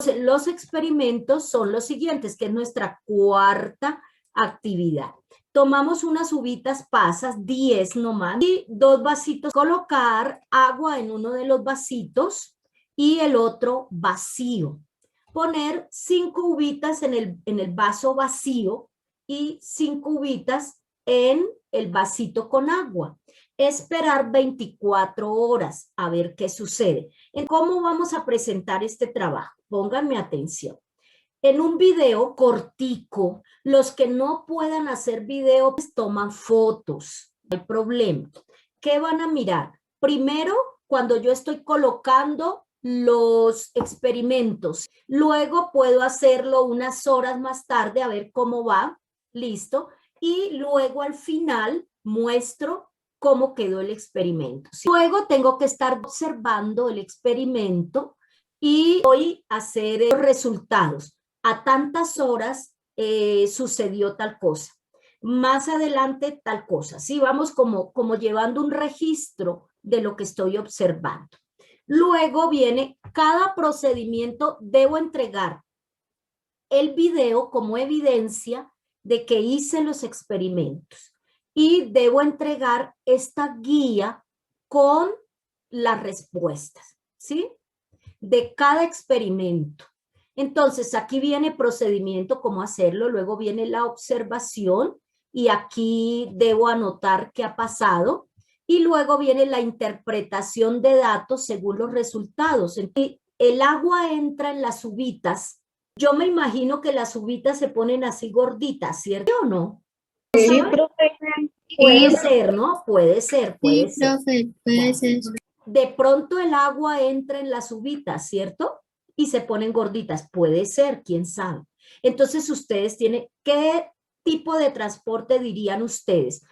Entonces, los experimentos son los siguientes, que es nuestra cuarta actividad. Tomamos unas uvitas pasas, 10 nomás, y 2 vasitos. Colocar agua en uno de los vasitos y el otro vacío. Poner 5 uvitas en el vaso vacío y 5 uvitas en el vasito con agua. Esperar 24 horas a ver qué sucede. ¿Cómo vamos a presentar este trabajo? Pónganme atención. En un video cortico, los que no puedan hacer video pues toman fotos, no hay problema. ¿Qué van a mirar? Primero, cuando yo estoy colocando los experimentos, luego puedo hacerlo unas horas más tarde a ver cómo va, listo, y luego al final muestro cómo quedó el experimento. Luego tengo que estar observando el experimento y voy a hacer los resultados. A tantas horas sucedió tal cosa, más adelante tal cosa. Sí, vamos como llevando un registro de lo que estoy observando. Luego viene cada procedimiento, debo entregar el video como evidencia de que hice los experimentos y debo entregar esta guía con las respuestas, ¿sí? De cada experimento. Entonces, aquí viene procedimiento, cómo hacerlo, luego viene la observación y aquí debo anotar qué ha pasado y luego viene la interpretación de datos según los resultados. El agua entra en las uvitas. Yo me imagino que las uvitas se ponen así gorditas, ¿cierto o no? Sí, profe. Puede ser, ¿no? Puede ser, puede Sí, ser. profe, puede ser. De pronto el agua entra en las uvitas, ¿cierto? Y se ponen gorditas. Puede ser, quién sabe. Entonces ustedes tienen, ¿qué tipo de transporte dirían ustedes?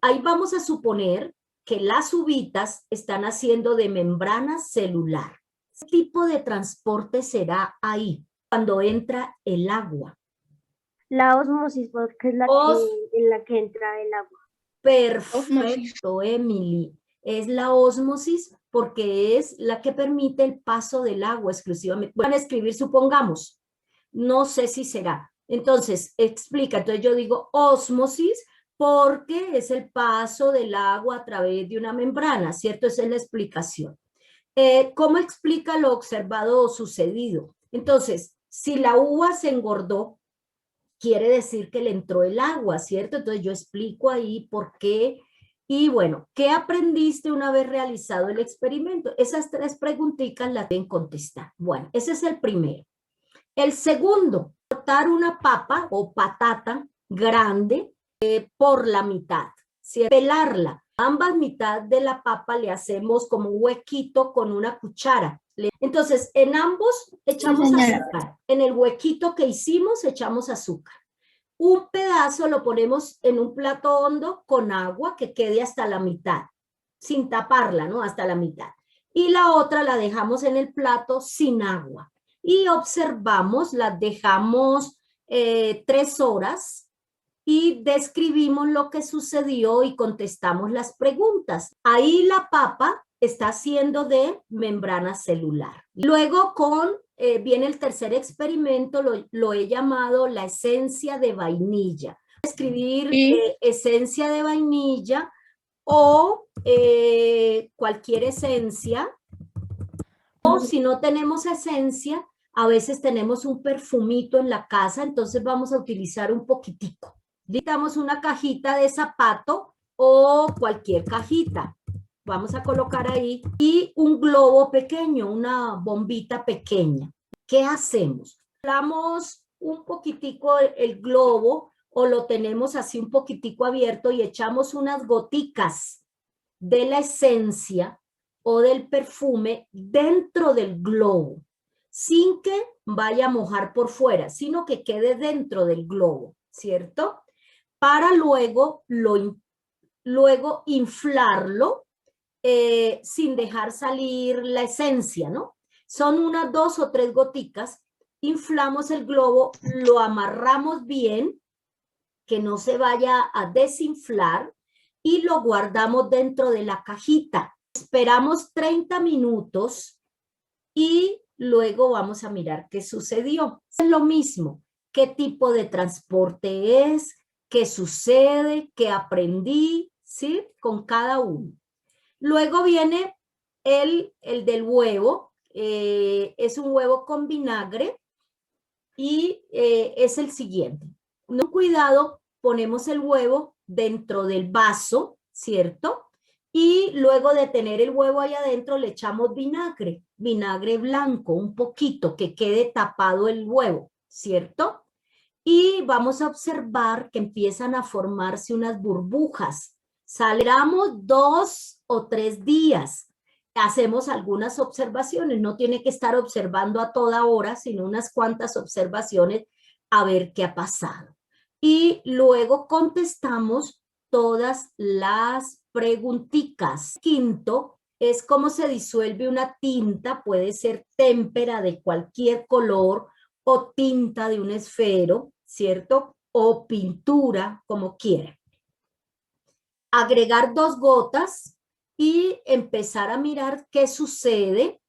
Ahí vamos a suponer que las uvitas están haciendo de membrana celular. ¿Qué tipo de transporte será ahí cuando entra el agua? La osmosis, porque es en la que entra el agua. Perfecto, Emily. Es la ósmosis porque es la que permite el paso del agua exclusivamente. Van a escribir, supongamos, no sé si será. Entonces, explica. Entonces yo digo ósmosis porque es el paso del agua a través de una membrana, ¿cierto? Esa es la explicación. ¿Cómo explica lo observado o sucedido? Entonces, si la uva se engordó, quiere decir que le entró el agua, ¿cierto? Entonces yo explico ahí por qué. Y bueno, ¿qué aprendiste una vez realizado el experimento? Esas 3 preguntitas las deben contestar. Bueno, ese es el primero. El segundo, cortar una papa o patata grande por la mitad, ¿cierto? Pelarla. Ambas mitades de la papa le hacemos como un huequito con una cuchara. Entonces, en ambos echamos azúcar. En el huequito que hicimos echamos azúcar. Un pedazo lo ponemos en un plato hondo con agua que quede hasta la mitad, sin taparla, ¿no? Hasta la mitad. Y la otra la dejamos en el plato sin agua. Y observamos, las dejamos 3 horas y describimos lo que sucedió y contestamos las preguntas. Ahí la papa está haciendo de membrana celular. Luego viene el tercer experimento, lo he llamado la esencia de vainilla. Escribir esencia de vainilla o cualquier esencia, o si no tenemos esencia, a veces tenemos un perfumito en la casa, entonces vamos a utilizar un poquitico. Necesitamos una cajita de zapato o cualquier cajita. Vamos a colocar ahí y un globo pequeño, una bombita pequeña. ¿Qué hacemos? Damos un poquitico el globo o lo tenemos así un poquitico abierto y echamos unas goticas de la esencia o del perfume dentro del globo, sin que vaya a mojar por fuera, sino que quede dentro del globo, ¿cierto? Para luego inflarlo sin dejar salir la esencia, ¿no? Son unas 2 o 3 goticas, inflamos el globo, lo amarramos bien, que no se vaya a desinflar y lo guardamos dentro de la cajita. Esperamos 30 minutos y luego vamos a mirar qué sucedió. Es lo mismo, qué tipo de transporte es, qué sucede, qué aprendí, ¿sí? Con cada uno. Luego viene el del huevo, es un huevo con vinagre y es el siguiente. No, cuidado, ponemos el huevo dentro del vaso, ¿cierto? Y luego de tener el huevo ahí adentro le echamos vinagre, vinagre blanco, un poquito, que quede tapado el huevo, ¿cierto? Y vamos a observar que empiezan a formarse unas burbujas. Saldremos 2 o 3 días. Hacemos algunas observaciones, no tiene que estar observando a toda hora, sino unas cuantas observaciones a ver qué ha pasado. Y luego contestamos todas las preguntitas. Quinto es cómo se disuelve una tinta, puede ser témpera de cualquier color o tinta de un esfero, ¿cierto? O pintura, como quiera. Agregar 2 gotas y empezar a mirar qué sucede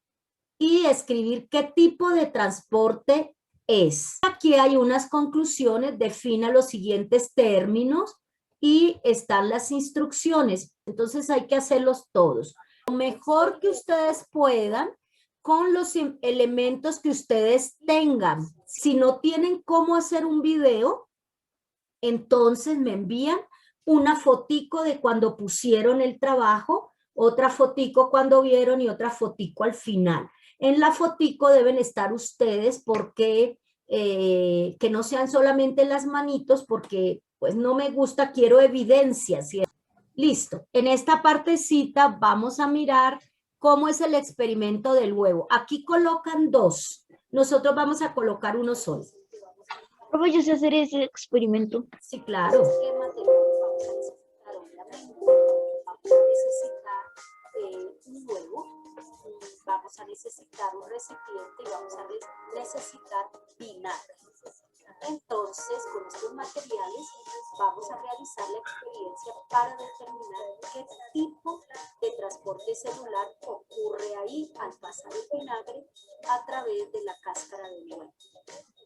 y escribir qué tipo de transporte es. Aquí hay unas conclusiones, defina los siguientes términos y están las instrucciones. Entonces hay que hacerlos todos. Lo mejor que ustedes puedan con los elementos que ustedes tengan. Si no tienen cómo hacer un video, entonces me envían una fotico de cuando pusieron el trabajo, otra fotico cuando vieron y otra fotico al final. En la fotico deben estar ustedes porque que no sean solamente las manitos porque pues no me gusta, quiero evidencia, ¿cierto? Listo. En esta partecita vamos a mirar cómo es el experimento del huevo. Aquí colocan 2. Nosotros vamos a colocar uno solo. ¿Cómo yo sé hacer ese experimento? Sí, claro. Vamos a necesitar un huevo, vamos a necesitar un recipiente y vamos a necesitar vinagre. Entonces, con estos materiales vamos a realizar la experiencia para determinar qué tipo de transporte celular ocurre ahí al pasar el vinagre a través de la cáscara del huevo.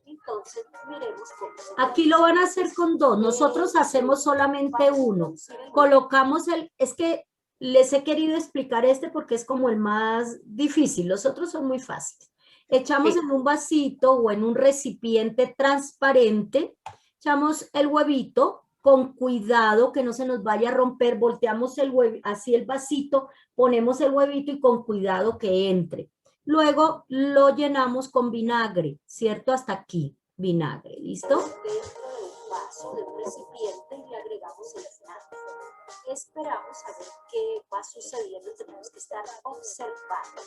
Entonces, miremos cómo se aquí lo van a hacer con 2. Nosotros hacemos solamente uno. Colocamos es que les he querido explicar porque es como el más difícil. Los otros son muy fáciles. Echamos en un vasito o en un recipiente transparente, echamos el huevito con cuidado que no se nos vaya a romper, volteamos el huevo, así el vasito, ponemos el huevito y con cuidado que entre. Luego lo llenamos con vinagre, ¿cierto? Hasta aquí, vinagre, ¿listo? Dentro del vaso, del recipiente y le agregamos el vinagre. Esperamos a ver qué va sucediendo, tenemos que estar observando.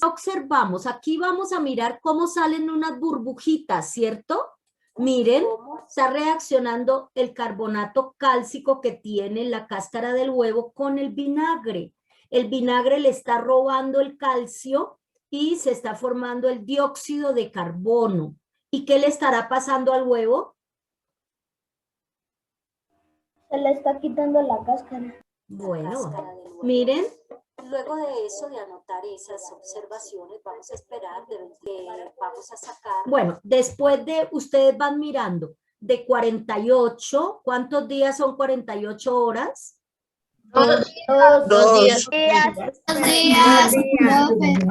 Observamos, aquí vamos a mirar cómo salen unas burbujitas, ¿cierto? Miren, está reaccionando el carbonato cálcico que tiene la cáscara del huevo con el vinagre. El vinagre le está robando el calcio y se está formando el dióxido de carbono. ¿Y qué le estará pasando al huevo? Se le está quitando la cáscara. Bueno, miren. Luego de eso, de anotar esas observaciones, vamos a esperar, vamos a sacar. Bueno, después de, ustedes van mirando, de 48, ¿cuántos días son 48 horas? 2 días.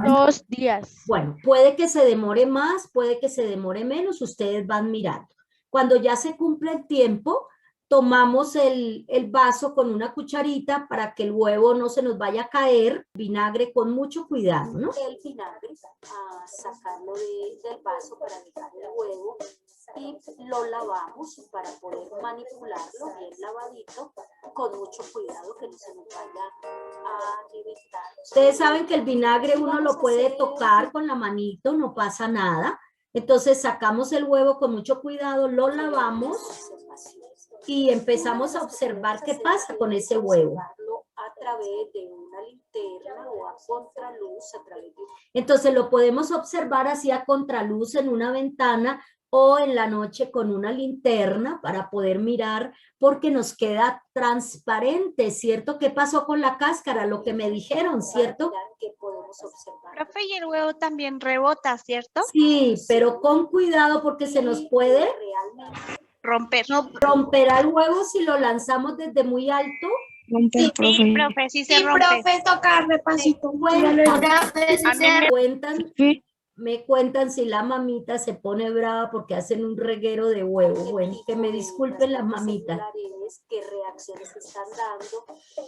2 días. Bueno, puede que se demore más, puede que se demore menos, ustedes van mirando. Cuando ya se cumple el tiempo, tomamos el vaso con una cucharita para que el huevo no se nos vaya a caer, vinagre con mucho cuidado, ¿no? El vinagre, a sacarlo del vaso para dejar el huevo y lo lavamos para poder manipularlo bien lavadito, con mucho cuidado que no se nos vaya a reventar. Ustedes saben que el vinagre uno lo puede tocar con la manito, no pasa nada. Entonces sacamos el huevo con mucho cuidado, lo lavamos y empezamos a observar qué pasa con ese huevo. A través de una linterna o a contraluz. Entonces lo podemos observar así a contraluz en una ventana o en la noche con una linterna para poder mirar porque nos queda transparente, ¿cierto? ¿Qué pasó con la cáscara? Lo que me dijeron, ¿cierto? Que podemos observar. Profe, y el huevo también rebota, ¿cierto? Sí, pero con cuidado porque se nos puede Romper. romper al huevo si lo lanzamos desde muy alto. Sí, profe, sí se rompe. profe, toca repasito. A mí me Cuentan, me cuentan si la mamita se pone brava porque hacen un reguero de huevo. Bueno, que me disculpen las mamitas. ¿Qué reacciones están dando?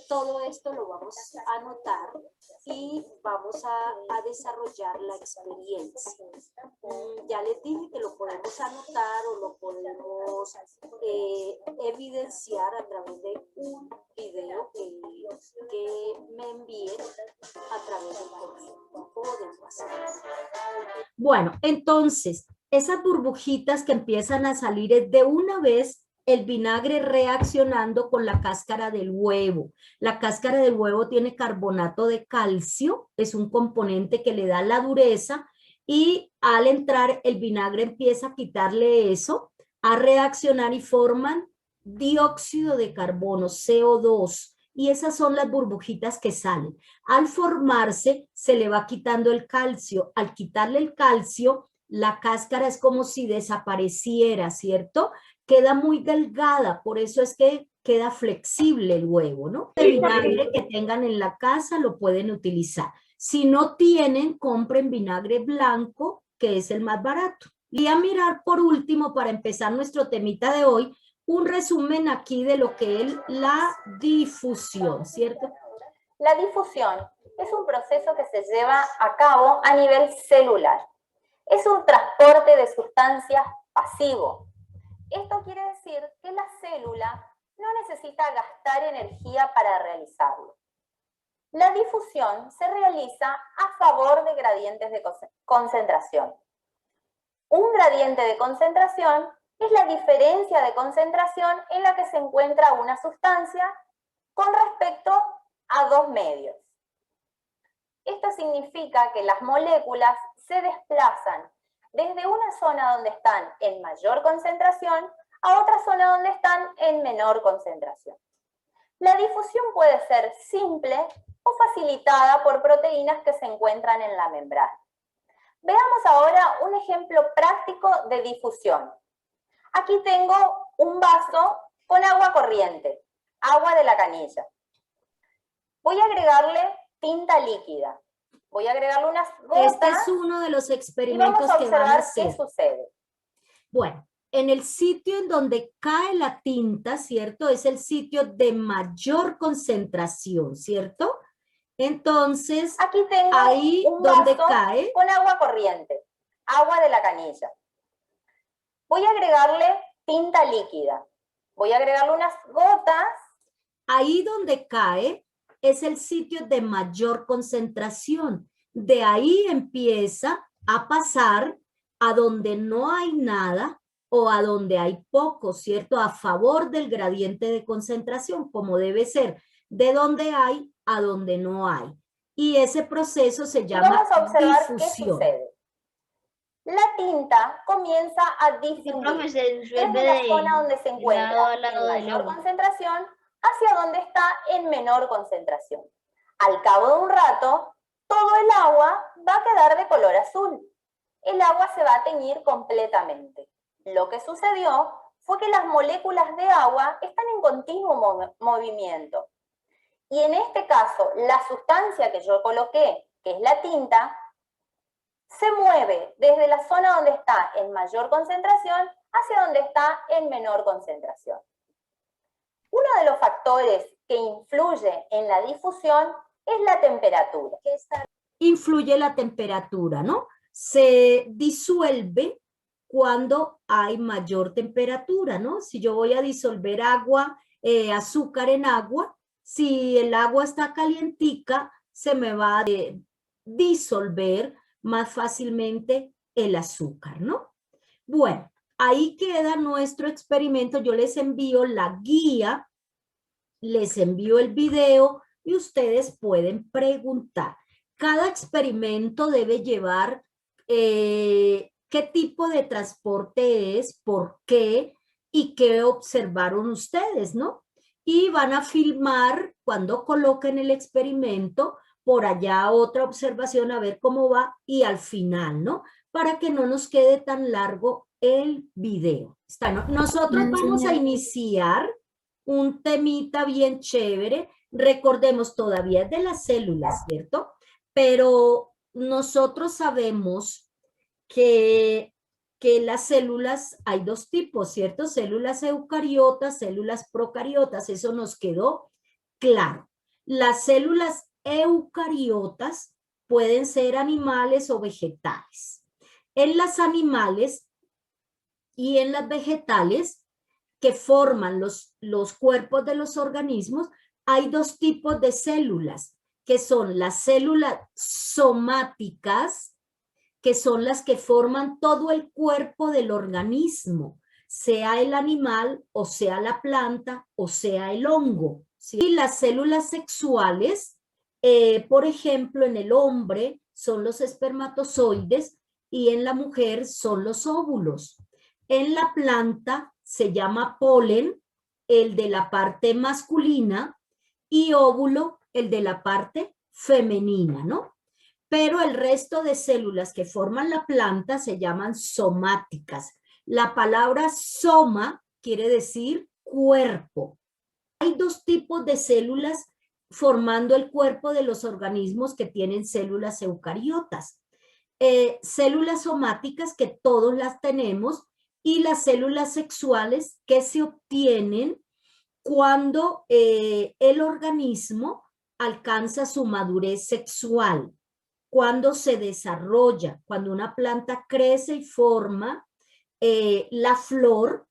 Todo esto lo vamos a anotar y vamos a desarrollar la experiencia. Ya les dije que lo podemos anotar o lo podemos evidenciar a través de un video que me envíen a través del correo o del WhatsApp. Bueno, entonces, esas burbujitas que empiezan a salir es de una vez el vinagre reaccionando con la cáscara del huevo. La cáscara del huevo tiene carbonato de calcio, es un componente que le da la dureza y al entrar el vinagre empieza a quitarle eso, a reaccionar y forman dióxido de carbono, CO2. Y esas son las burbujitas que salen. Al formarse, se le va quitando el calcio. Al quitarle el calcio, la cáscara es como si desapareciera, ¿cierto? Queda muy delgada, por eso es que queda flexible el huevo, ¿no? El vinagre que tengan en la casa lo pueden utilizar. Si no tienen, compren vinagre blanco, que es el más barato. Y a mirar por último, para empezar nuestro temita de hoy, un resumen aquí de lo que es la difusión, ¿cierto? La difusión es un proceso que se lleva a cabo a nivel celular. Es un transporte de sustancias pasivo. Esto quiere decir que la célula no necesita gastar energía para realizarlo. La difusión se realiza a favor de gradientes de concentración. Un gradiente de concentración es la diferencia de concentración en la que se encuentra una sustancia con respecto a dos medios. Esto significa que las moléculas se desplazan desde una zona donde están en mayor concentración a otra zona donde están en menor concentración. La difusión puede ser simple o facilitada por proteínas que se encuentran en la membrana. Veamos ahora un ejemplo práctico de difusión. Aquí tengo un vaso con agua corriente, agua de la canilla. Voy a agregarle tinta líquida. Voy a agregarle unas gotas. Este es uno de los Y experimentos vamos a que van a observar hacer. qué sucede. Bueno, en el sitio en donde cae la tinta, ¿cierto? Es el sitio de mayor concentración, ¿cierto? Entonces, Aquí tengo ahí un donde vaso cae, con agua corriente, agua de la canilla. Voy a agregarle tinta líquida. Voy a agregarle unas gotas. ahí donde cae es el sitio de mayor concentración. De ahí empieza a pasar a donde no hay nada o a donde hay poco, ¿cierto? A favor del gradiente de concentración, como debe ser, de donde hay a donde no hay. Y ese proceso se Y llama vamos a observar qué difusión. sucede. La tinta comienza a difundir desde la zona donde se encuentra en mayor concentración hacia donde está en menor concentración. Al cabo de un rato, todo el agua va a quedar de color azul. El agua se va a teñir completamente. Lo que sucedió fue que las moléculas de agua están en continuo movimiento. Y en este caso, la sustancia que yo coloqué, que es la tinta, se mueve desde la zona donde está en mayor concentración hacia donde está en menor concentración. Uno de los factores que influye en la difusión es la temperatura. Influye la temperatura, ¿no? Se disuelve cuando hay mayor temperatura, ¿no? Si yo voy a disolver agua, azúcar en agua, si el agua está calientica, se me va a disolver más fácilmente el azúcar, ¿no? Bueno, ahí queda nuestro experimento. Yo les envío la guía, les envío el video y ustedes pueden preguntar. Cada experimento debe llevar qué tipo de transporte es, por qué y qué observaron ustedes, ¿no? Y van a filmar cuando coloquen el experimento, por allá otra observación a ver cómo va y al final, ¿no? Para que no nos quede tan largo el video. Está, ¿no? Nosotros vamos a iniciar un temita bien chévere. Recordemos, todavía es de las células, ¿cierto? Pero nosotros sabemos que las células, hay dos tipos, ¿cierto? Células eucariotas, células procariotas, eso nos quedó claro. Las células eucariotas pueden ser animales o vegetales. En las animales y en las vegetales que forman los cuerpos de los organismos, hay dos tipos de células, que son las células somáticas, que son las que forman todo el cuerpo del organismo, sea el animal, o sea la planta, o sea el hongo, ¿sí? Y las células sexuales, por ejemplo, en el hombre son los espermatozoides y en la mujer son los óvulos. En la planta se llama polen, el de la parte masculina, y óvulo, el de la parte femenina, ¿no? Pero el resto de células que forman la planta se llaman somáticas. La palabra soma quiere decir cuerpo. Hay dos tipos de células formando el cuerpo de los organismos que tienen células eucariotas. Células somáticas, que todos las tenemos, y las células sexuales, que se obtienen cuando el organismo alcanza su madurez sexual, cuando se desarrolla, cuando una planta crece y forma la flor.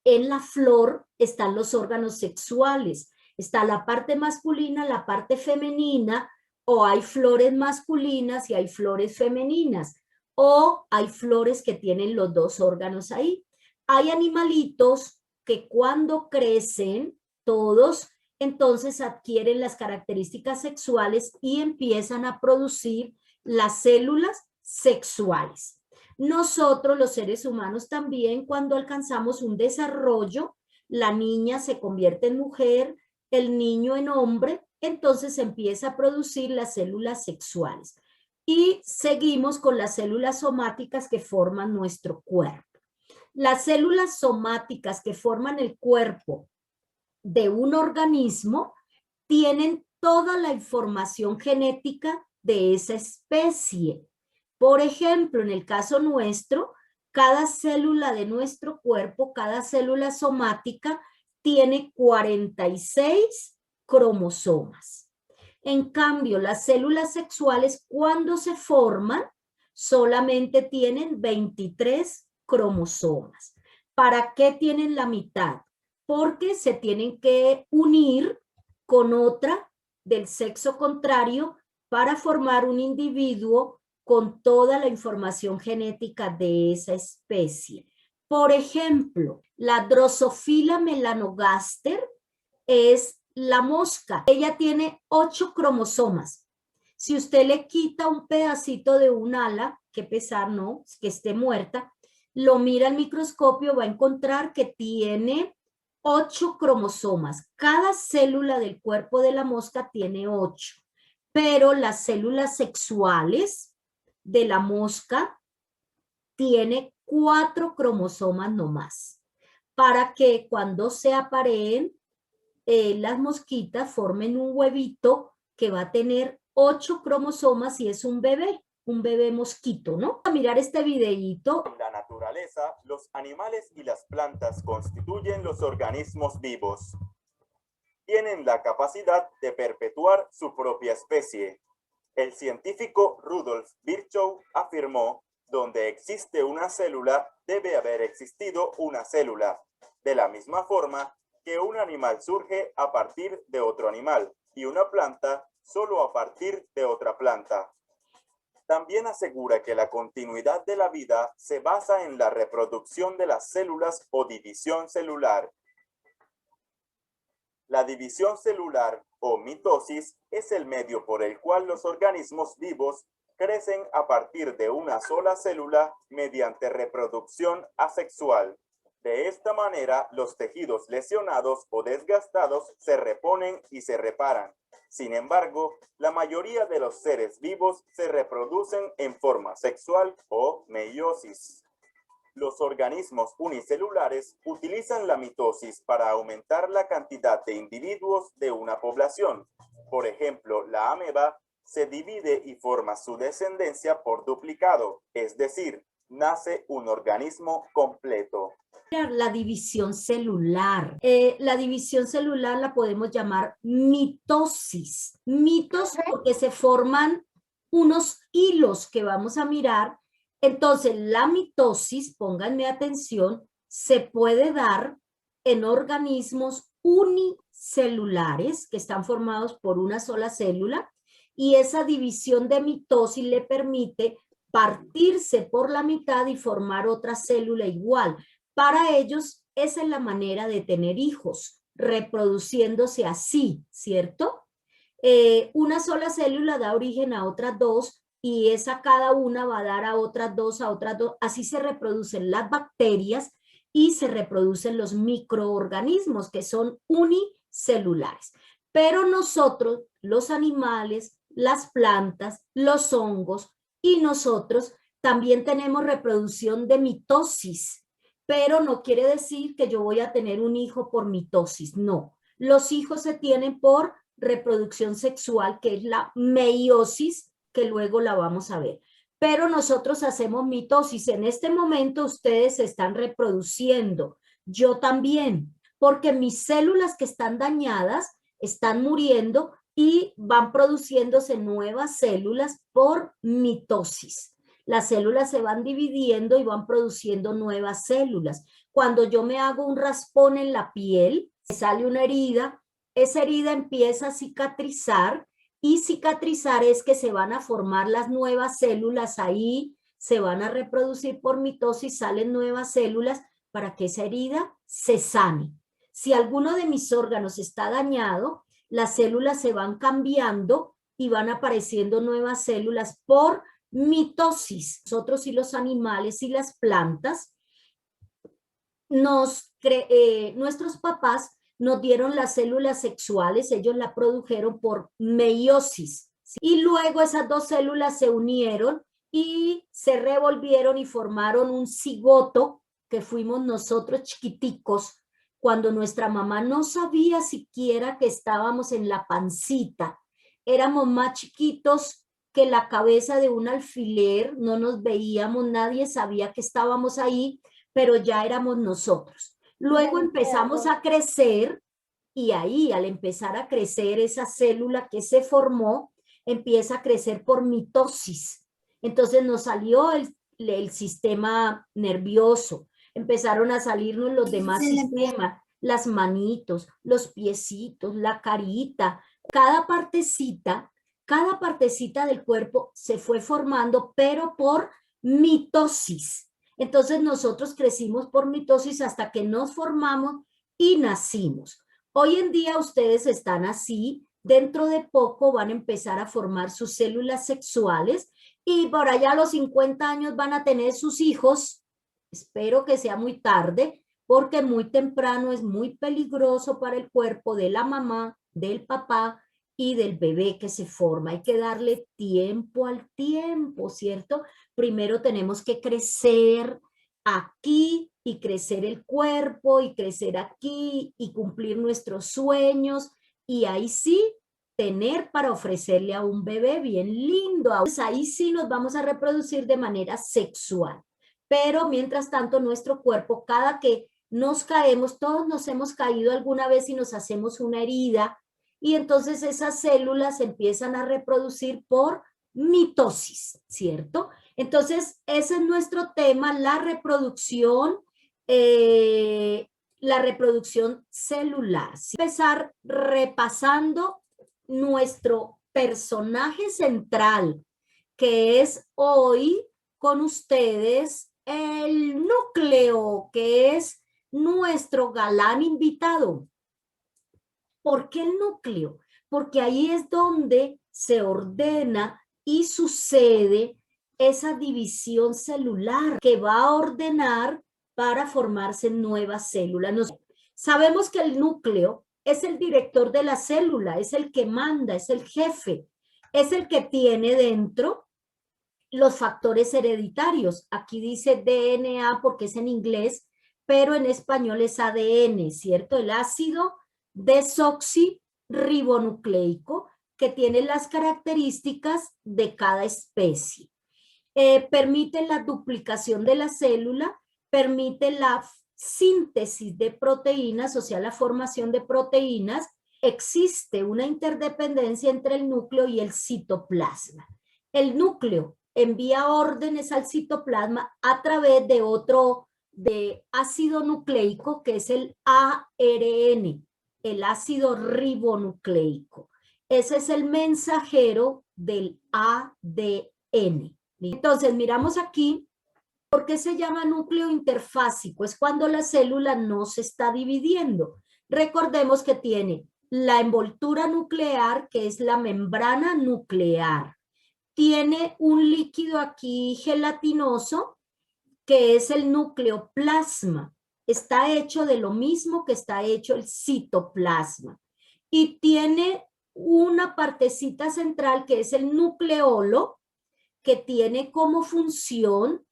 En la flor están los órganos sexuales, está la parte masculina, la parte femenina, o hay flores masculinas y hay flores femeninas, o hay flores que tienen los dos órganos ahí. Hay animalitos que cuando crecen, todos, entonces adquieren las características sexuales y empiezan a producir las células sexuales. Nosotros, los seres humanos, también, cuando alcanzamos un desarrollo, la niña se convierte en mujer, el niño en hombre, entonces empieza a producir las células sexuales. Y seguimos con las células somáticas que forman nuestro cuerpo. Las células somáticas que forman el cuerpo de un organismo tienen toda la información genética de esa especie. Por ejemplo, en el caso nuestro, cada célula de nuestro cuerpo, cada célula somática, tiene 46 cromosomas. En cambio, las células sexuales, cuando se forman, solamente tienen 23 cromosomas. ¿Para qué tienen la mitad? Porque se tienen que unir con otra del sexo contrario para formar un individuo con toda la información genética de esa especie. Por ejemplo, la Drosophila melanogaster es la mosca. Ella tiene 8 cromosomas. Si usted le quita un pedacito de un ala, qué pesar, ¿no? Que esté muerta, lo mira al microscopio, va a encontrar que tiene 8 cromosomas. Cada célula del cuerpo de la mosca tiene 8, pero las células sexuales de la mosca tiene 4 cromosomas nomás, para que cuando se apareen las mosquitas formen un huevito que va a tener 8 cromosomas y es un bebé mosquito, ¿no? A mirar este videíto. En la naturaleza, los animales y las plantas constituyen los organismos vivos. Tienen la capacidad de perpetuar su propia especie. El científico Rudolf Virchow afirmó: donde existe una célula, debe haber existido una célula. De la misma forma que un animal surge a partir de otro animal y una planta solo a partir de otra planta. También asegura que la continuidad de la vida se basa en la reproducción de las células o división celular. La división celular o mitosis es el medio por el cual los organismos vivos crecen a partir de una sola célula mediante reproducción asexual. De esta manera, los tejidos lesionados o desgastados se reponen y se reparan. Sin embargo, la mayoría de los seres vivos se reproducen en forma sexual o meiosis. Los organismos unicelulares utilizan la mitosis para aumentar la cantidad de individuos de una población. Por ejemplo, la ameba se divide y forma su descendencia por duplicado, es decir, nace un organismo completo. La división celular. La división celular la podemos llamar mitosis. Mitos porque se forman unos hilos que vamos a mirar. Entonces, la mitosis, pónganme atención, se puede dar en organismos unicelulares que están formados por una sola célula, y esa división de mitosis le permite partirse por la mitad y formar otra célula igual. Para ellos, esa es la manera de tener hijos, reproduciéndose así, ¿cierto? Una sola célula da origen a otras dos, y esa cada una va a dar a otras dos, así se reproducen las bacterias y se reproducen los microorganismos que son unicelulares. Pero nosotros, los animales, las plantas, los hongos y nosotros también tenemos reproducción de mitosis, pero no quiere decir que yo voy a tener un hijo por mitosis, no. Los hijos se tienen por reproducción sexual, que es la meiosis, que luego la vamos a ver. Pero nosotros hacemos mitosis. En este momento ustedes se están reproduciendo. Yo también, porque mis células que están dañadas están muriendo y van produciéndose nuevas células por mitosis. Las células se van dividiendo y van produciendo nuevas células. Cuando yo me hago un raspón en la piel, sale una herida, esa herida empieza a cicatrizar, y cicatrizar es que se van a formar las nuevas células ahí, se van a reproducir por mitosis, salen nuevas células para que esa herida se sane. Si alguno de mis órganos está dañado, las células se van cambiando y van apareciendo nuevas células por mitosis. Nosotros y los animales y las plantas, nuestros papás nos dieron las células sexuales, ellos la produjeron por meiosis. Y luego esas dos células se unieron y se revolvieron y formaron un cigoto, que fuimos nosotros chiquiticos, cuando nuestra mamá no sabía siquiera que estábamos en la pancita. Éramos más chiquitos que la cabeza de un alfiler, no nos veíamos, nadie sabía que estábamos ahí, pero ya éramos nosotros. Luego empezamos a crecer, y ahí al empezar a crecer esa célula que se formó, empieza a crecer por mitosis. Entonces nos salió el sistema nervioso, empezaron a salirnos los demás sistemas, las manitos, los piecitos, la carita, cada partecita del cuerpo se fue formando, pero por mitosis. Entonces nosotros crecimos por mitosis hasta que nos formamos y nacimos. Hoy en día ustedes están así, dentro de poco van a empezar a formar sus células sexuales y por allá a los 50 años van a tener sus hijos. Espero que sea muy tarde, porque muy temprano es muy peligroso para el cuerpo de la mamá, del papá y del bebé que se forma. Hay que darle tiempo al tiempo, ¿cierto? Primero tenemos que crecer aquí y crecer el cuerpo y crecer aquí y cumplir nuestros sueños, y ahí sí tener para ofrecerle a un bebé bien lindo. Pues ahí sí nos vamos a reproducir de manera sexual. Pero mientras tanto nuestro cuerpo, cada que nos caemos, todos nos hemos caído alguna vez y nos hacemos una herida, y entonces esas células empiezan a reproducir por mitosis, ¿cierto? Entonces, ese es nuestro tema, la reproducción celular. Empezar repasando nuestro personaje central, que es hoy con ustedes el núcleo, que es nuestro galán invitado. ¿Por qué el núcleo? Porque ahí es donde se ordena y sucede esa división celular que va a ordenar para formarse nuevas células. Sabemos que el núcleo es el director de la célula, es el que manda, es el jefe, es el que tiene dentro los factores hereditarios. Aquí dice DNA porque es en inglés, pero en español es ADN, ¿cierto? El ácido desoxirribonucleico, que tiene las características de cada especie. Permite la duplicación de la célula, permite la síntesis de proteínas, o sea, la formación de proteínas. Existe una interdependencia entre el núcleo y el citoplasma. El núcleo envía órdenes al citoplasma a través de otro ácido nucleico, que es el ARN, el ácido ribonucleico. Ese es el mensajero del ADN. Entonces, miramos aquí, ¿por qué se llama núcleo interfásico? Es cuando la célula no se está dividiendo. Recordemos que tiene la envoltura nuclear, que es la membrana nuclear. Tiene un líquido aquí gelatinoso, que es el nucleoplasma. Está hecho de lo mismo que está hecho el citoplasma. Y tiene una partecita central, que es el nucleolo, que tiene como función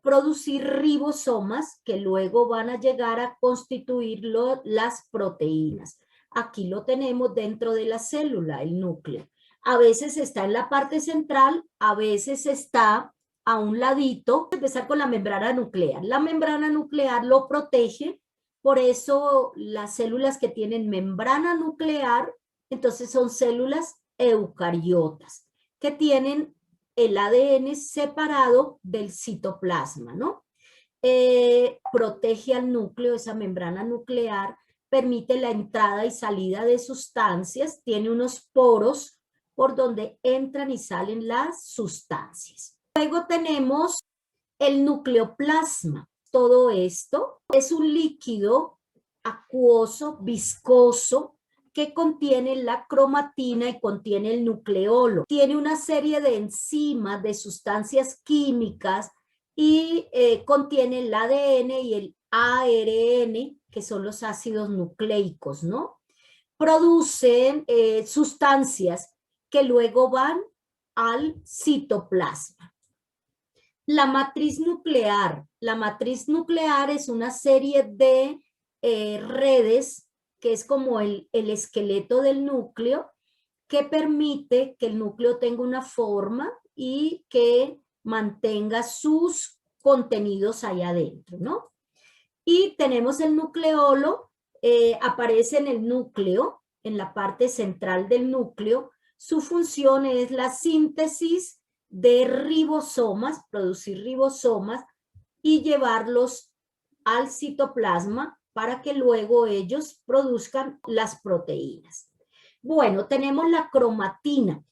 producir ribosomas que luego van a llegar a constituir las proteínas. Aquí lo tenemos dentro de la célula, el núcleo. A veces está en la parte central, a veces está a un ladito. Vamos a empezar con la membrana nuclear. La membrana nuclear lo protege, por eso las células que tienen membrana nuclear, entonces son células eucariotas, que tienen el ADN separado del citoplasma, ¿no? Protege al núcleo, esa membrana nuclear, permite la entrada y salida de sustancias, tiene unos poros por donde entran y salen las sustancias. Luego tenemos el nucleoplasma. Todo esto es un líquido acuoso, viscoso, que contiene la cromatina y contiene el nucleolo. Tiene una serie de enzimas, de sustancias químicas y contiene el ADN y el ARN, que son los ácidos nucleicos, ¿no? Producen sustancias que luego van al citoplasma. La matriz nuclear. La matriz nuclear es una serie de redes, que es como el esqueleto del núcleo, que permite que el núcleo tenga una forma y que mantenga sus contenidos allá adentro, ¿no? Y tenemos el nucleolo, aparece en el núcleo, en la parte central del núcleo. Su función es la síntesis de ribosomas, producir ribosomas y llevarlos al citoplasma para que luego ellos produzcan las proteínas. Bueno, tenemos la cromatina.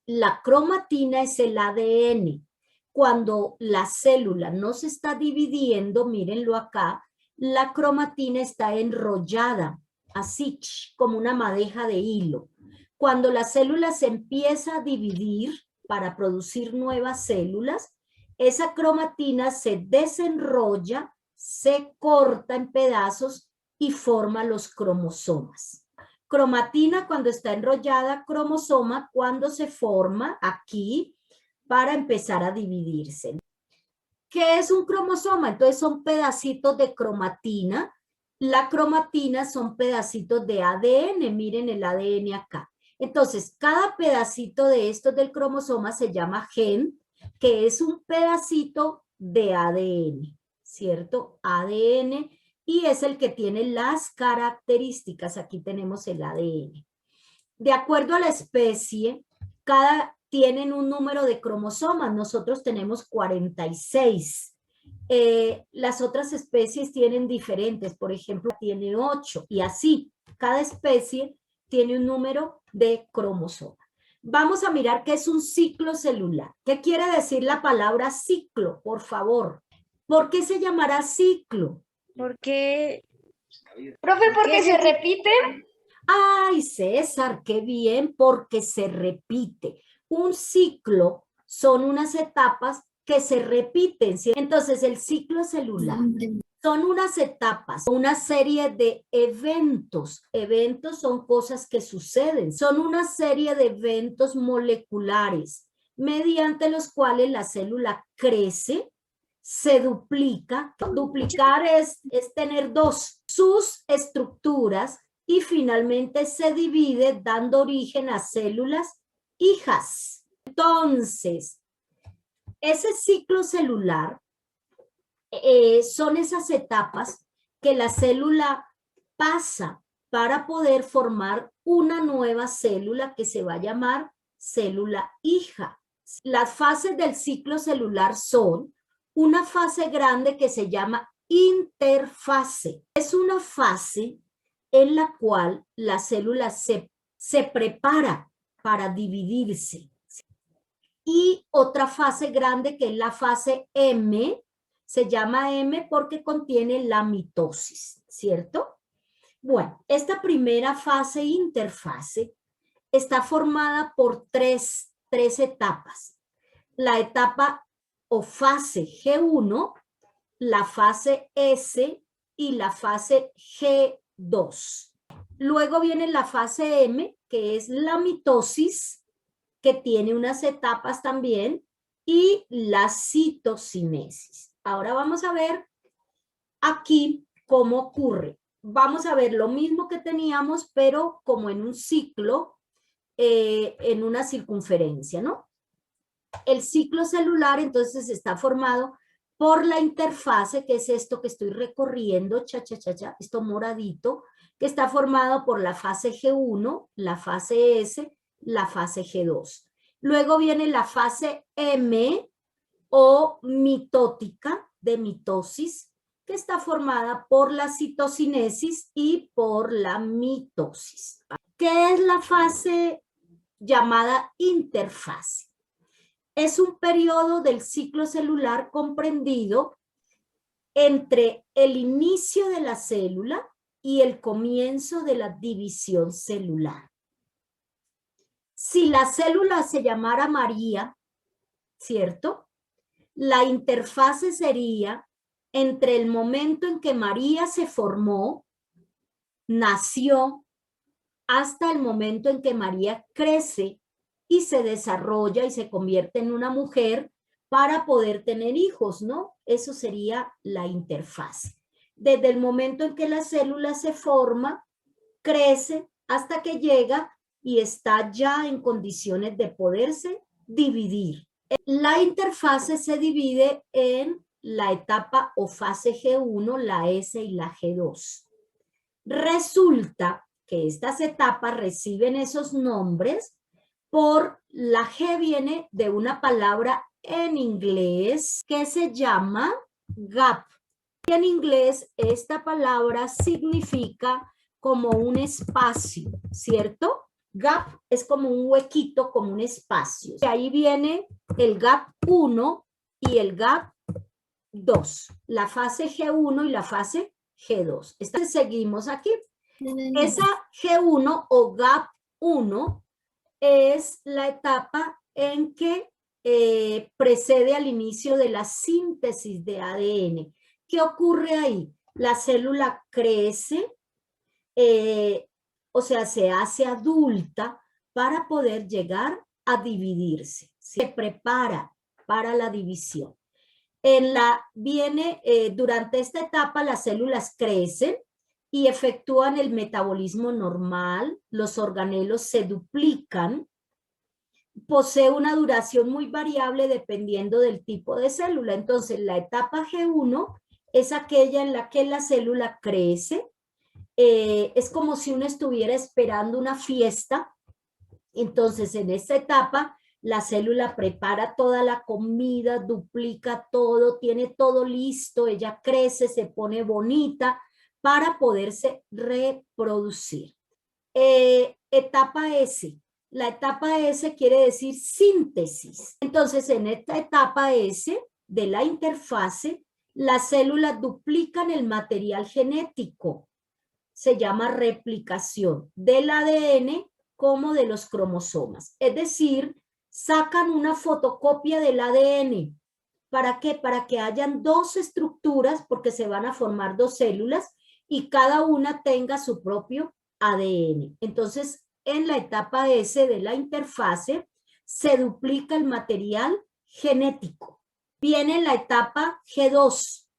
La cromatina es el ADN. Cuando la célula no se está dividiendo, mírenlo acá, la cromatina está enrollada, así como una madeja de hilo. Cuando la célula se empieza a dividir para producir nuevas células, esa cromatina se desenrolla, se corta en pedazos y forma los cromosomas. Cromatina cuando está enrollada, cromosoma cuando se forma aquí para empezar a dividirse. ¿Qué es un cromosoma? Entonces son pedacitos de cromatina. La cromatina son pedacitos de ADN. Miren el ADN acá. Entonces, cada pedacito de estos del cromosoma se llama gen, que es un pedacito de ADN, ¿cierto? ADN, y es el que tiene las características. Aquí tenemos el ADN. De acuerdo a la especie, tienen un número de cromosomas. Nosotros tenemos 46. Las otras especies tienen diferentes. Por ejemplo, tiene 8 y así. Cada especie tiene un número de cromosomas. Vamos a mirar qué es un ciclo celular. ¿Qué quiere decir la palabra ciclo? Por favor. ¿Por qué se llamará ciclo? Porque, Profe, porque se repite. Ay, César, qué bien, porque se repite. un ciclo son unas etapas que se repiten. ¿Sí? Entonces, el ciclo celular son unas etapas, una serie de eventos. Eventos son cosas que suceden. Son una serie de eventos moleculares mediante los cuales la célula crece, se duplica. Duplicar es tener dos, sus estructuras, y finalmente se divide dando origen a células hijas. Entonces, ese ciclo celular son esas etapas que la célula pasa para poder formar una nueva célula que se va a llamar célula hija. Las fases del ciclo celular son una fase grande que se llama interfase. Es una fase en la cual la célula se prepara para dividirse. Y otra fase grande que es la fase M, se llama M porque contiene la mitosis, ¿cierto? Bueno, esta primera fase, interfase, está formada por tres etapas. La etapa o fase G1, la fase S y la fase G2. Luego viene la fase M, que es la mitosis, que tiene unas etapas también, y la citocinesis. Ahora vamos a ver aquí cómo ocurre. Vamos a ver lo mismo que teníamos, pero como en un ciclo, en una circunferencia, ¿no? El ciclo celular entonces está formado por la interfase, que es esto que estoy recorriendo, esto moradito, que está formado por la fase G1, la fase S, la fase G2. Luego viene la fase M o mitótica, de mitosis, que está formada por la citocinesis y por la mitosis. ¿Qué es la fase llamada interfase? Es un periodo del ciclo celular comprendido entre el inicio de la célula y el comienzo de la división celular. Si la célula se llamara María, ¿cierto? La interfase sería entre el momento en que María se formó, nació, hasta el momento en que María crece y se desarrolla y se convierte en una mujer para poder tener hijos, ¿no? Eso sería la interfase. Desde el momento en que la célula se forma, crece, hasta que llega y está ya en condiciones de poderse dividir. La interfase se divide en la etapa o fase G1, la S y la G2. Resulta que estas etapas reciben esos nombres por la G viene de una palabra en inglés que se llama gap. Y en inglés esta palabra significa como un espacio, ¿cierto? Gap es como un huequito, como un espacio. De ahí viene el gap 1 y el gap 2, la fase G1 y la fase G2. Entonces seguimos aquí. Esa G1 o gap 1 es la etapa en que precede al inicio de la síntesis de ADN. ¿Qué ocurre ahí? La célula crece, o sea, se hace adulta para poder llegar a dividirse. Se prepara para la división. Durante esta etapa las células crecen y efectúan el metabolismo normal, los organelos se duplican, posee una duración muy variable dependiendo del tipo de célula. Entonces, la etapa G1 es aquella en la que la célula crece, es como si uno estuviera esperando una fiesta. Entonces, en esta etapa, la célula prepara toda la comida, duplica todo, tiene todo listo, ella crece, se pone bonita para poderse reproducir. Etapa S. La etapa S quiere decir síntesis. Entonces, en esta etapa S de la interfase, las células duplican el material genético. Se llama replicación del ADN como de los cromosomas. Es decir, sacan una fotocopia del ADN. ¿Para qué? Para que hayan dos estructuras, porque se van a formar dos células y cada una tenga su propio ADN. Entonces, en la etapa S de la interfase, se duplica el material genético. Viene la etapa G2.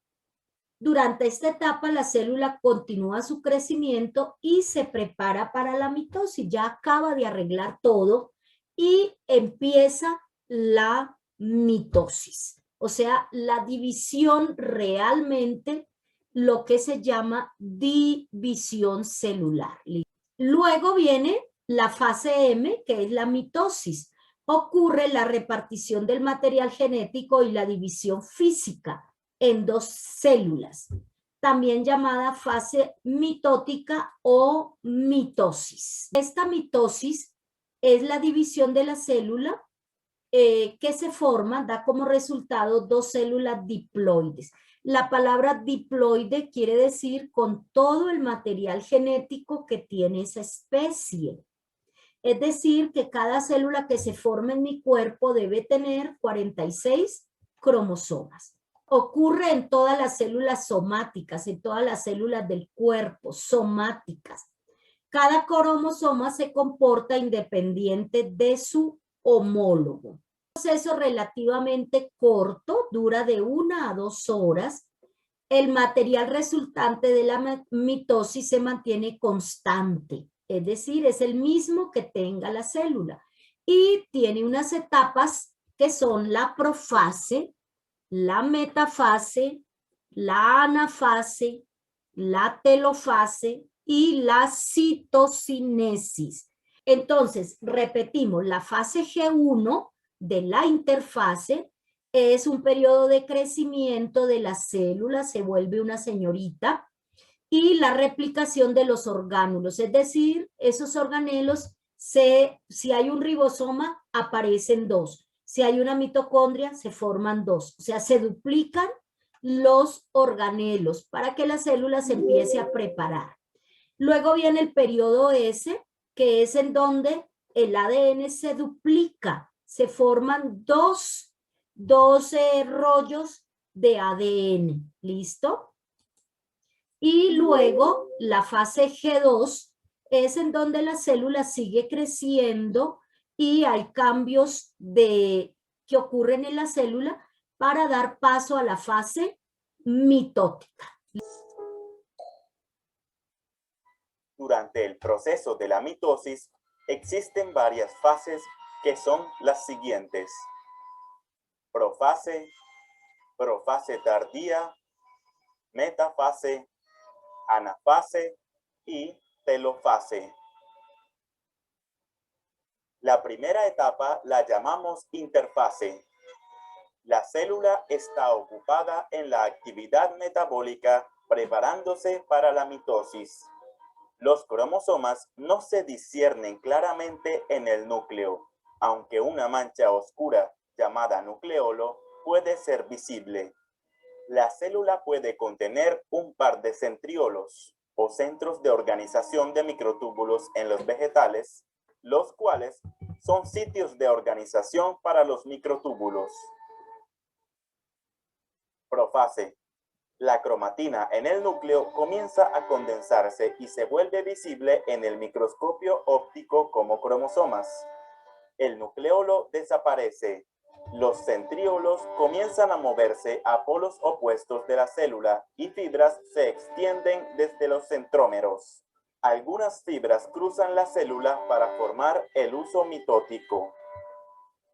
Durante esta etapa, la célula continúa su crecimiento y se prepara para la mitosis. Ya acaba de arreglar todo y empieza la mitosis. O sea, la división realmente, lo que se llama división celular. Luego viene la fase M, que es la mitosis. Ocurre la repartición del material genético y la división física en dos células, también llamada fase mitótica o mitosis. Esta mitosis es la división de la célula que se forma, da como resultado dos células diploides. La palabra diploide quiere decir con todo el material genético que tiene esa especie. Es decir, que cada célula que se forma en mi cuerpo debe tener 46 cromosomas. Ocurre en todas las células somáticas, en todas las células del cuerpo, somáticas. Cada cromosoma se comporta independiente de su homólogo. Un proceso relativamente corto, dura de 1 a 2 horas. El material resultante de la mitosis se mantiene constante, es decir, es el mismo que tenga la célula. Y tiene unas etapas que son la profase, la metafase, la anafase, la telofase y la citocinesis. Entonces, repetimos, la fase G1 de la interfase es un periodo de crecimiento de la célula, se vuelve una señorita, y la replicación de los orgánulos, es decir, esos organelos, si hay un ribosoma, aparecen 2. Si hay una mitocondria, se forman 2. O sea, se duplican los organelos para que la célula se empiece a preparar. Luego viene el periodo S, que es en donde el ADN se duplica. Se forman dos rollos de ADN. ¿Listo? Y luego la fase G2 es en donde la célula sigue creciendo y hay cambios que ocurren en la célula para dar paso a la fase mitótica. Durante el proceso de la mitosis existen varias fases que son las siguientes: profase, profase tardía, metafase, anafase y telofase. La primera etapa la llamamos interfase. La célula está ocupada en la actividad metabólica preparándose para la mitosis. Los cromosomas no se disciernen claramente en el núcleo, aunque una mancha oscura llamada nucleolo puede ser visible. La célula puede contener un par de centriolos o centros de organización de microtúbulos en los vegetales, los cuales son sitios de organización para los microtúbulos. Profase. La cromatina en el núcleo comienza a condensarse y se vuelve visible en el microscopio óptico como cromosomas. El nucleolo desaparece. Los centriolos comienzan a moverse a polos opuestos de la célula y fibras se extienden desde los centrómeros. Algunas fibras cruzan la célula para formar el uso mitótico.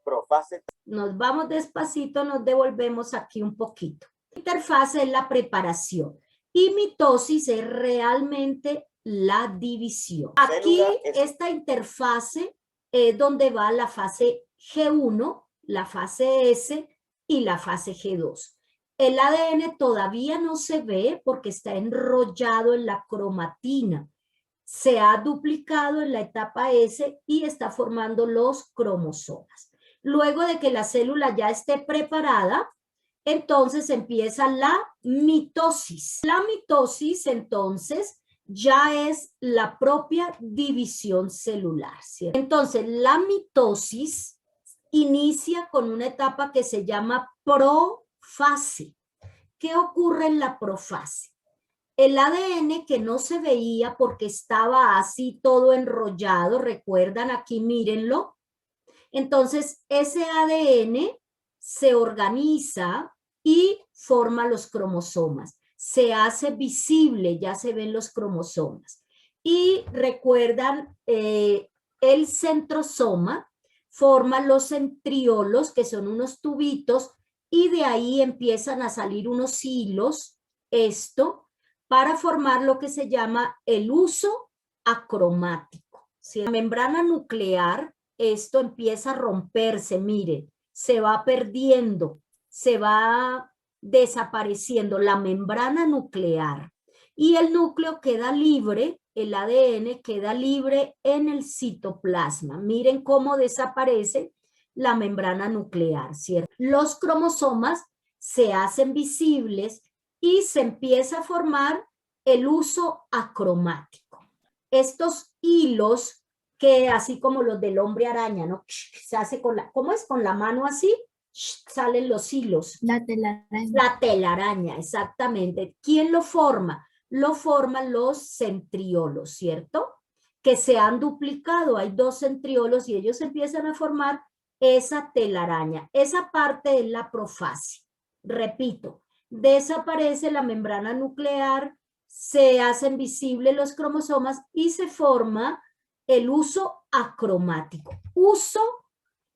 Profase. Nos vamos despacito, nos devolvemos aquí un poquito. Interfase es la preparación y mitosis es realmente la división. Aquí esta interfase es donde va la fase G1, la fase S y la fase G2. El ADN todavía no se ve porque está enrollado en la cromatina. Se ha duplicado en la etapa S y está formando los cromosomas. Luego de que la célula ya esté preparada, entonces empieza la mitosis. La mitosis, entonces, ya es la propia división celular, ¿cierto? Entonces, la mitosis inicia con una etapa que se llama profase. ¿Qué ocurre en la profase? El ADN que no se veía porque estaba así todo enrollado, recuerdan aquí, mírenlo. Entonces, ese ADN se organiza y forma los cromosomas. Se hace visible, ya se ven los cromosomas. Y recuerdan, el centrosoma forma los centriolos, que son unos tubitos, y de ahí empiezan a salir unos hilos, para formar lo que se llama el uso acromático. Si la membrana nuclear, esto empieza a romperse, miren, se va perdiendo, se va desapareciendo la membrana nuclear y el núcleo queda libre, el ADN queda libre en el citoplasma. Miren cómo desaparece la membrana nuclear, ¿cierto? Los cromosomas se hacen visibles y se empieza a formar el uso acromático. Estos hilos que así como los del hombre araña, ¿no? Se hace con la, ¿cómo es? Con la mano así, salen los hilos. La telaraña. La telaraña, exactamente. ¿Quién lo forma? Lo forman los centriolos, ¿cierto? Que se han duplicado, hay 2 centriolos y ellos empiezan a formar esa telaraña. Esa parte es la profase. Repito, desaparece la membrana nuclear, se hacen visibles los cromosomas y se forma el uso acromático. Uso,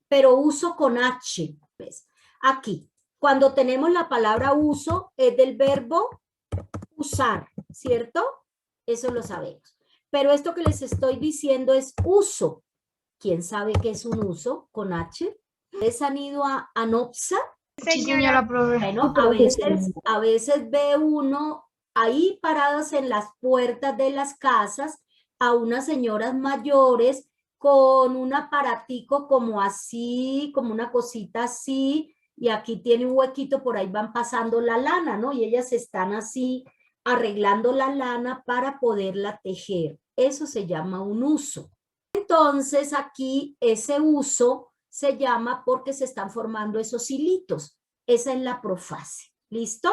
pero uso con H. ¿Ves? Aquí, cuando tenemos la palabra uso, es del verbo usar, ¿cierto? Eso lo sabemos. Pero esto que les estoy diciendo es uso. ¿Quién sabe qué es un uso con H? ¿Ustedes han ido a ANOPSA? Sí, señora, profe. Bueno, a veces ve uno ahí paradas en las puertas de las casas a unas señoras mayores con un aparatico como así, como una cosita así, y aquí tiene un huequito, por ahí van pasando la lana, ¿no? Y ellas están así arreglando la lana para poderla tejer. Eso se llama un uso. Entonces aquí ese uso se llama porque se están formando esos hilitos. Esa es la profase. ¿Listo?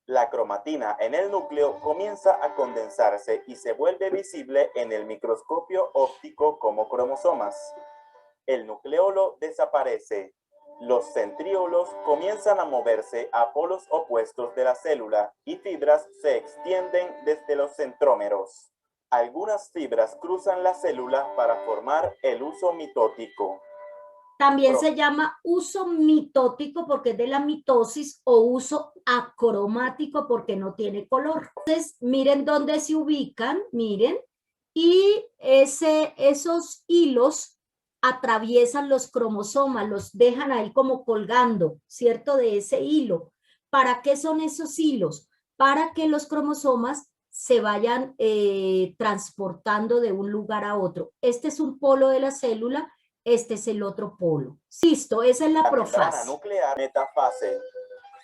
La cromatina en el núcleo comienza a condensarse y se vuelve visible en el microscopio óptico como cromosomas. El nucleolo desaparece. Los centriolos comienzan a moverse a polos opuestos de la célula y fibras se extienden desde los centrómeros. Algunas fibras cruzan la célula para formar el uso mitótico. También se llama uso mitótico porque es de la mitosis o uso acromático porque no tiene color. Entonces, miren dónde se ubican, miren, y esos hilos atraviesan los cromosomas, los dejan ahí como colgando, ¿cierto? De ese hilo. ¿Para qué son esos hilos? Para que los cromosomas se vayan transportando de un lugar a otro. Este es un polo de la célula, este es el otro polo. Listo, esa es la profase. Nuclear, metafase.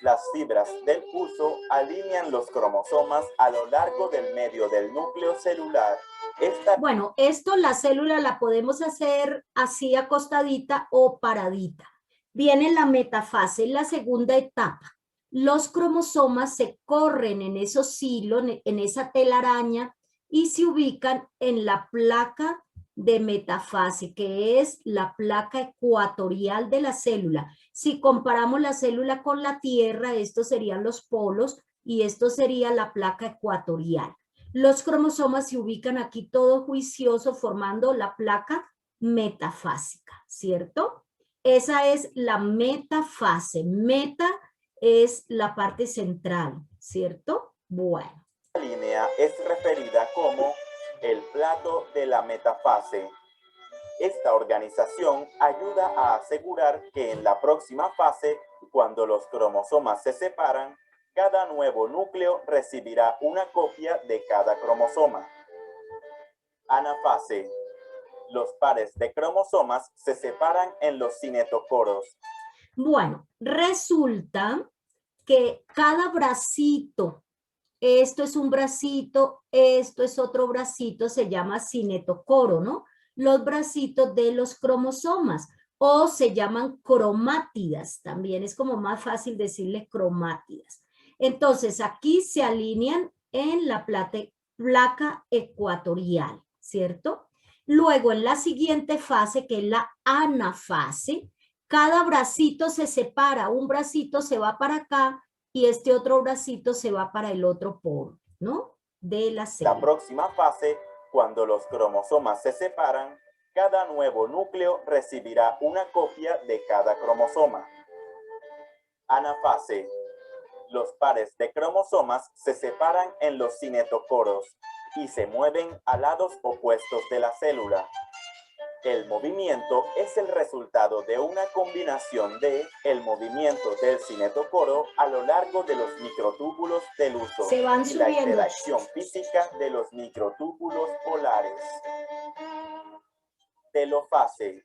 Las fibras del uso alinean los cromosomas a lo largo del medio del núcleo celular. Bueno, esto la célula la podemos hacer así acostadita o paradita. Viene la metafase, la segunda etapa. Los cromosomas se corren en esos hilos, en esa telaraña y se ubican en la placa de metafase, que es la placa ecuatorial de la célula. Si comparamos la célula con la Tierra, estos serían los polos y esto sería la placa ecuatorial. Los cromosomas se ubican aquí todo juicioso formando la placa metafásica, ¿cierto? Esa es la metafase. Meta es la parte central, ¿cierto? Bueno. La línea es referida como el plato de la metafase. Esta organización ayuda a asegurar que en la próxima fase, cuando los cromosomas se separan, cada nuevo núcleo recibirá una copia de cada cromosoma. Anafase. Los pares de cromosomas se separan en los cinetocoros. Bueno, resulta que cada bracito, esto es un bracito, esto es otro bracito, se llama cinetocoro, ¿no? Los bracitos de los cromosomas. o se llaman cromátidas, también es como más fácil decirle cromátidas. Entonces, aquí se alinean en la placa ecuatorial, ¿cierto? Luego, en la siguiente fase, que es la anafase, cada bracito se separa, un bracito se va para acá y este otro bracito se va para el otro polo, ¿no? De la célula. La próxima fase, cuando los cromosomas se separan, cada nuevo núcleo recibirá una copia de cada cromosoma. Anafase. Los pares de cromosomas se separan en los cinetocoros y se mueven a lados opuestos de la célula. El movimiento es el resultado de una combinación de el movimiento del cinetocoro a lo largo de los microtúbulos del uso Se van y la subiendo. interacción física de los microtúbulos polares. Telofase.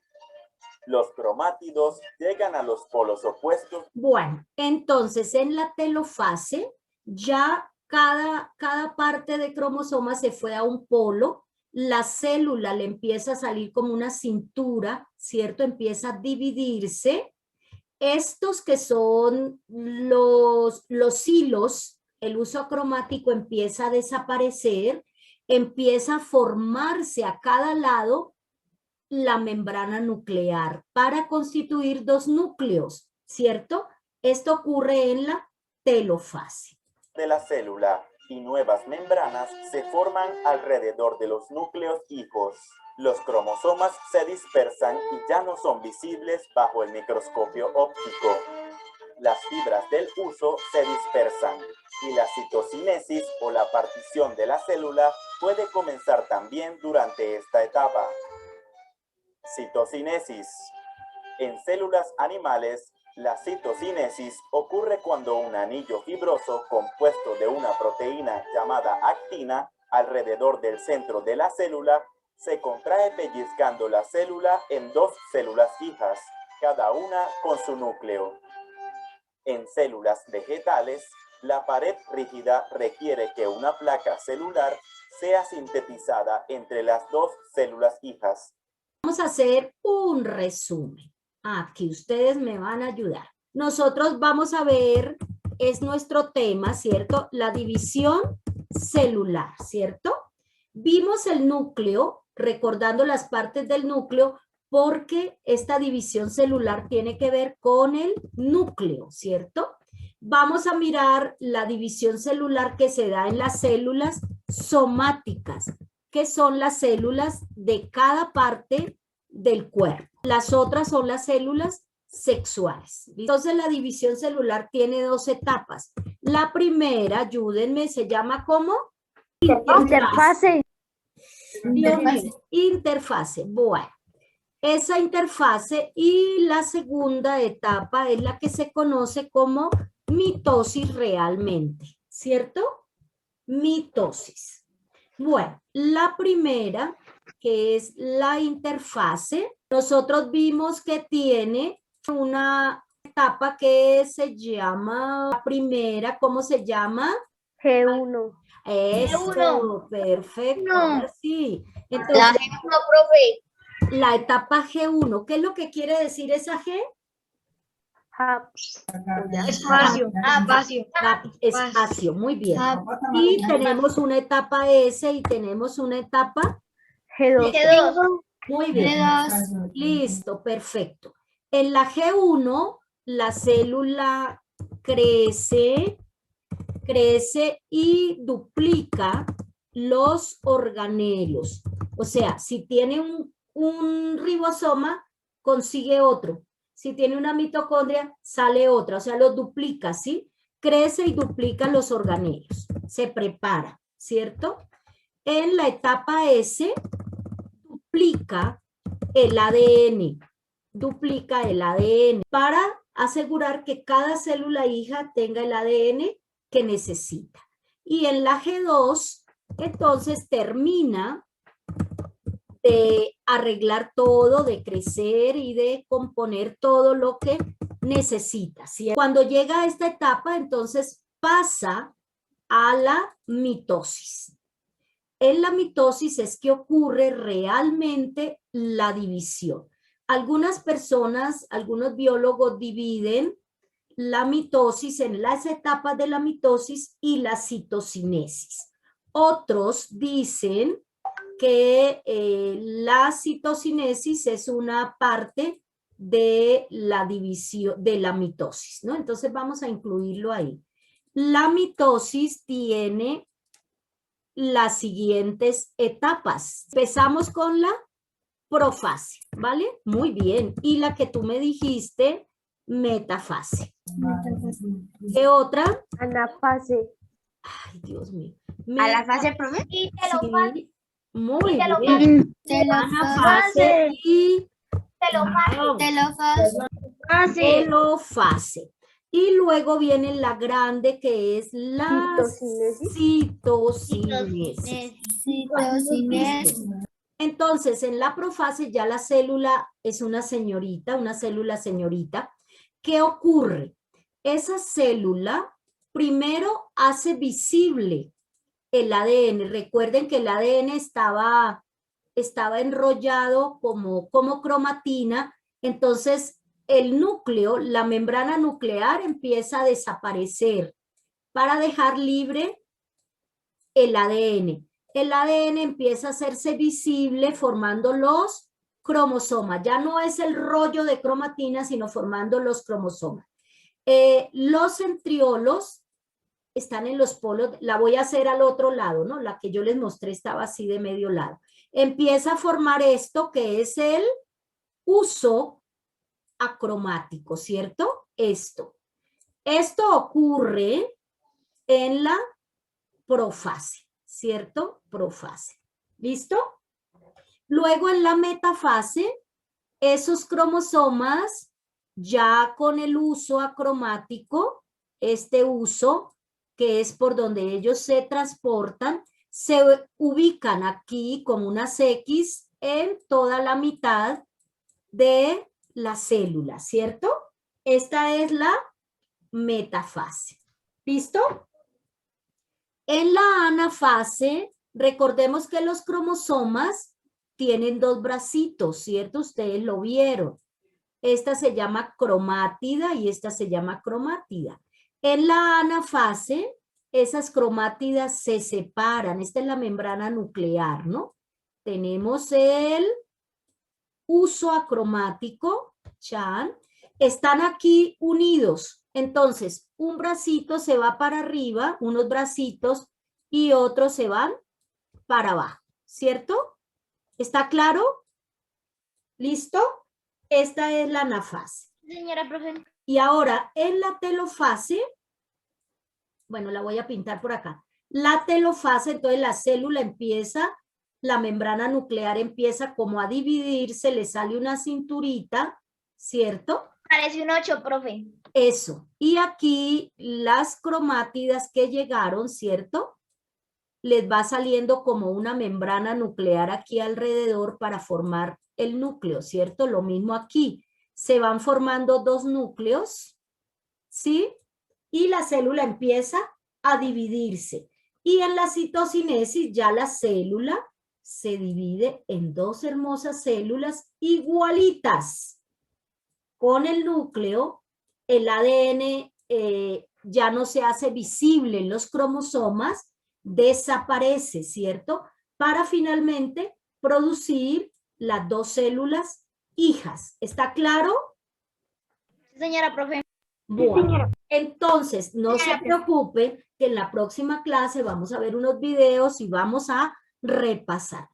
Los cromátidos llegan a los polos opuestos. Bueno, entonces en la telofase ya cada parte de cromosoma se fue a un polo, la célula le empieza a salir como una cintura, ¿cierto? Empieza a dividirse. Estos que son los hilos, el uso cromático empieza a desaparecer, empieza a formarse a cada lado la membrana nuclear para constituir dos núcleos, ¿cierto? Esto ocurre en la telofase. De la célula y nuevas membranas se forman alrededor de los núcleos hijos. Los cromosomas se dispersan y ya no son visibles bajo el microscopio óptico. Las fibras del uso se dispersan y la citocinesis o la partición de la célula puede comenzar también durante esta etapa. Citocinesis. En células animales, la citocinesis ocurre cuando un anillo fibroso compuesto de una proteína llamada actina alrededor del centro de la célula se contrae pellizcando la célula en dos células hijas, cada una con su núcleo. En células vegetales, la pared rígida requiere que una placa celular sea sintetizada entre las dos células hijas. Vamos a hacer un resumen. Aquí ustedes me van a ayudar. Nosotros vamos a ver, es nuestro tema, ¿cierto? La división celular, ¿cierto? Vimos el núcleo, recordando las partes del núcleo, porque esta división celular tiene que ver con el núcleo, ¿cierto? Vamos a mirar la división celular que se da en las células somáticas, que son las células de cada parte del cuerpo. Las otras son las células sexuales. Entonces la división celular tiene dos etapas. La primera, ayúdenme, se llama ¿cómo? Interfase. Interfase. Bueno, esa interfase y la segunda etapa es la que se conoce como mitosis realmente, ¿cierto? Mitosis. Bueno, la primera, que es la interfase, nosotros vimos que tiene una etapa que se llama, la primera, ¿cómo se llama? G1. Eso, G1. perfecto. No. Sí. La Entonces, G1, profe. la etapa G1, ¿qué es lo que quiere decir esa G? Espacio. Espacio. Espacio, muy bien. Ah, Y tenemos una etapa S y tenemos una etapa G2. G2. muy bien. Listo, perfecto. En la G1, la célula crece y duplica los organelos. O sea, si tiene un ribosoma, consigue otro. Si tiene una mitocondria, sale otra. O sea, lo duplica, ¿sí? Crece y duplica los organelos. Se prepara, ¿cierto? En la etapa S, duplica el ADN. Duplica el ADN para asegurar que cada célula hija tenga el ADN que necesita. Y en la G2, entonces termina de arreglar todo, de crecer y de componer todo lo que necesita, ¿sí? Cuando llega a esta etapa, entonces pasa a la mitosis. En la mitosis es que ocurre realmente la división. algunas personas, algunos biólogos dividen la mitosis en las etapas de la mitosis y la citocinesis. Otros dicen que la citocinesis es una parte de la división, de la mitosis, ¿no? Entonces vamos a incluirlo ahí. La mitosis tiene las siguientes etapas. Empezamos con la profase, ¿vale? Muy bien. Y la que tú me dijiste, metafase. ¿Qué otra? Anafase. Ay, Dios mío. ¿A la fase, profe? Sí, muy bien. Anafase y telofase. Y luego viene la grande que es la citocinesis. Entonces, en la profase ya la célula es una señorita, una célula señorita. ¿Qué ocurre? Esa célula primero hace visible el ADN. Recuerden que el ADN estaba enrollado como cromatina. Entonces, el núcleo, la membrana nuclear empieza a desaparecer para dejar libre el ADN. El ADN empieza a hacerse visible formando los cromosomas. Ya no es el rollo de cromatina, sino formando los cromosomas. Los centriolos están en los polos. La voy a hacer al otro lado, ¿no? La que yo les mostré estaba así de medio lado. Empieza a formar esto que es el uso acromático, ¿cierto? Esto ocurre en la profase, ¿cierto? Profase. ¿Listo? Luego en la metafase, esos cromosomas ya con el uso acromático, este uso que es por donde ellos se transportan, se ubican aquí como unas X en toda la mitad de la célula, ¿cierto? Esta es la metafase. ¿Listo? En la anafase, recordemos que los cromosomas tienen dos bracitos, ¿cierto? Ustedes lo vieron. Esta se llama cromátida y esta se llama cromátida. En la anafase, esas cromátidas se separan. Esta es la membrana nuclear, ¿no? Tenemos el uso acromático, chan, están aquí unidos. Entonces, un bracito se va para arriba, unos bracitos, y otros se van para abajo, ¿cierto? ¿Está claro? ¿Listo? Esta es la anafase. Señora profe. Y ahora, en la telofase, bueno, la voy a pintar por acá. La telofase, entonces la célula empieza, la membrana nuclear empieza como a dividirse, le sale una cinturita, ¿cierto? Parece un 8, profe. Eso. Y aquí las cromátidas que llegaron, ¿cierto? Les va saliendo como una membrana nuclear aquí alrededor para formar el núcleo, ¿cierto? Lo mismo aquí. Se van formando dos núcleos, ¿sí? Y la célula empieza a dividirse. Y en la citocinesis ya la célula se divide en dos hermosas células igualitas. Con el núcleo, el ADN ya no se hace visible en los cromosomas, desaparece, ¿cierto? Para finalmente producir las dos células hijas. ¿Está claro? Señora profe. Bueno, entonces no se preocupe que en la próxima clase vamos a ver unos videos y vamos a repasar.